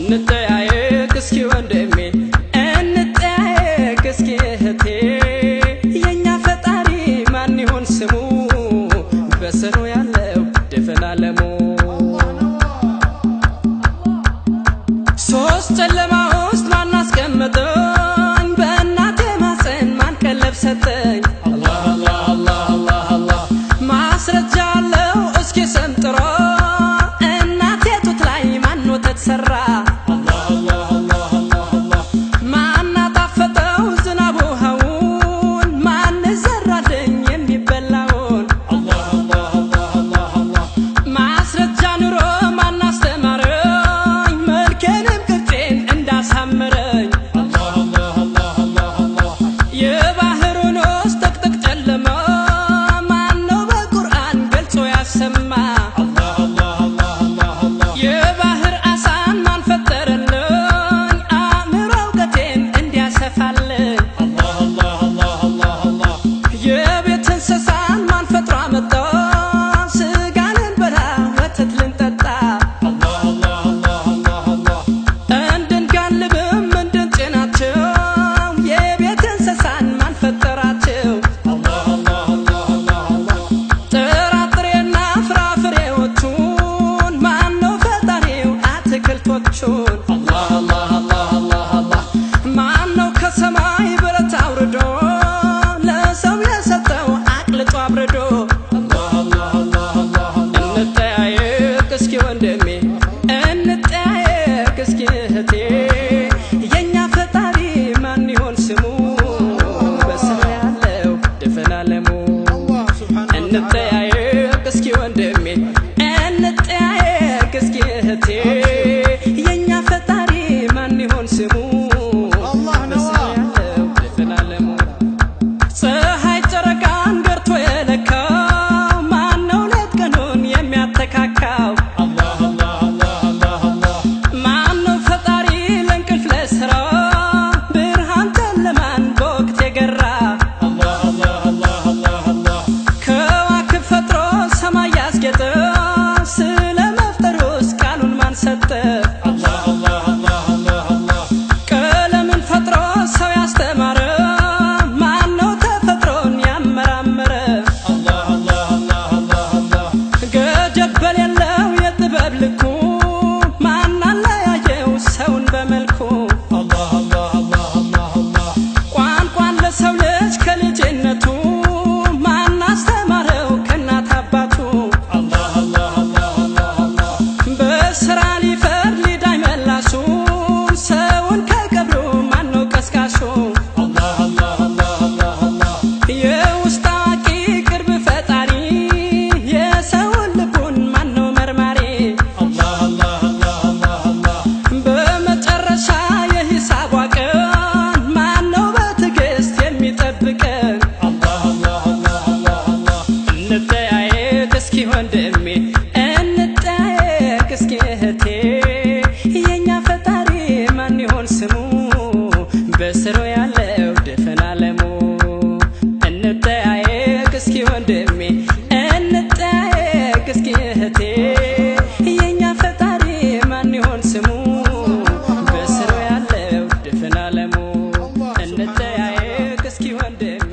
እንጠያየቅ እስኪ ወንድሜ እንጠያየቅ እስኪ እህቴ የኛ ፈጣሪ ማን ይሆን ስሙ በስሩ ያለው ድፍን ዓለሙ ሶስት ጨለማ ውስጥ ማን አስቀመጠኝ በእናቴ ማፀን ማን ቀለብ ሰጠኝ አላህ አላህ አላህ አላህ አላህ ማስረጃ አለው እስኪ ሰንጥሮ እናቴ ጡት ላይ ማን ወተት ሰራ አላህ አላህ አላህ አላህ አላህ ማን አጣፈጠው ዝናብ ውሃውን ማን ዘራልኝ የሚበላውን አላህ አላህ አላህ አላህ አላህ ማስረጃ ኑሮ ማን አስተማረኝ መልኬንም ቅርጼን እንዳሳመረኝ አላህ አላህ አላህ አላህ አላህ የባህሩን ውስጥ ጥቅጥቅ ጨለማ ማን ነው በቁርአን ገልጾ ያሰማ አላህ አላህ አላህ አላህ አላህ የባህር አሳን ማን ፈጠረልኝ አእምሮ እውቀቴን እንዲያሰፋልኝ አላህ አላህ አላህ አላህ አላህ የቤት እንስሳን ማን ፈጥሮ አመጣ ስጋ ልንበላ ወተት ልንጠጣ አላህ አላህ አላህ አላህ አላህ እንድንጋልብም እንድንጭናቸው የቤት እንስሳን ማን ፈጠራቸው አላህ አላህ አላህ አላህ አላህ ጥራጥሬና ፍራፍሬዎቹን ማን ነው ፈጣሪው አትክልቶቹን አላህ አላህ አላህ አላህ አላህ ማን ነው ከሰማይ ብረት አውርዶ ለሰው የሰጠው አቅልጦ አብርዶ አላህ አላህ አላህ አላህ አላህ እንጠያየቅ እስኪ ወንድሜ እንጠያየቅ እስኪ እህቴ የኛ ፈጣሪ ማን ይሆን ስሙ በስሩ ያለው ድፍን ዓለሙ እንጠያየቅ እስኪ ወንድሜ እንጠያየቅ እስኪ እህቴ የኛ ፈጣሪ ማን ይሆን ስሙ በስሩ ያለው ድፍን ዓለሙ ፀሐይ ጨረቃን ገርቶ የለካው ማን ነው ሌት ቀኑን የሚያተካካው አላህ አላህ አላህ አላህ አላህ ማን ነው ፈጣሪ ለእንቅልፍ ለስራ ብርሃን ጨለማን በወቅት የገራ አላህ አላህ አላህ አላህ አላህ ከዋክብ ፈጥሮ ሰማይ ያስጌጠ ስለ መፍጠሩስ ቃሉን ማን ሰጠ አላህ አላህ አላህ አላህ አላህ ቀለምን ፈጥሮ ሰው ያስተማረ ማን ነው ተፈጥሮን ያመራመረ አላህ አላህ አላህ አላህ አላህ ገደብ በሌለው የጥበብ ልኩ ማን አለያየው ሰውን በመልኩ አላህ አላህ አላህ አላህ አላህ ቋንቋን ለሰው ልጅ ከልጅነቱ ማን አስተማረው ከእናት አባቱ አላህ አላህ አላህ አላህ አላህ በስራ ሊፈርድ ሊዳኝ መላሱ ሰውን ከቀብሩ ማን ነው ቀስቃሹ አላህ አላህ አላህ አላህ አላህ የውስጥ አዋቂ ቅርብ ፈጣሪ የሰውን ልቡን ማን ነው መርማሪ አላህ አላህ አላህ አላህ አላህ በመጨረሻ የሂሳቧ ቀን ማን ነው በትዕግስት የሚጠብቀን አላህ አላህ አላህ አላህ አላህ እንጠያየቅ እስኪ ወንድሜ እንጠያየቅ እስኪ እህቴ የኛ ፈጣሪ ማን ይሆን ስሙ በስሩ ያለው ድፍን ዓለሙ እንጠያየቅ እስኪ ወንድሜ እንጠያየቅ እስኪ እህቴ የኛ ፈጣሪ ማን ይሆን ስሙ በስሩ ያለው ድፍን ዓለሙ እንጠያየቅ እስኪ ወንድሜ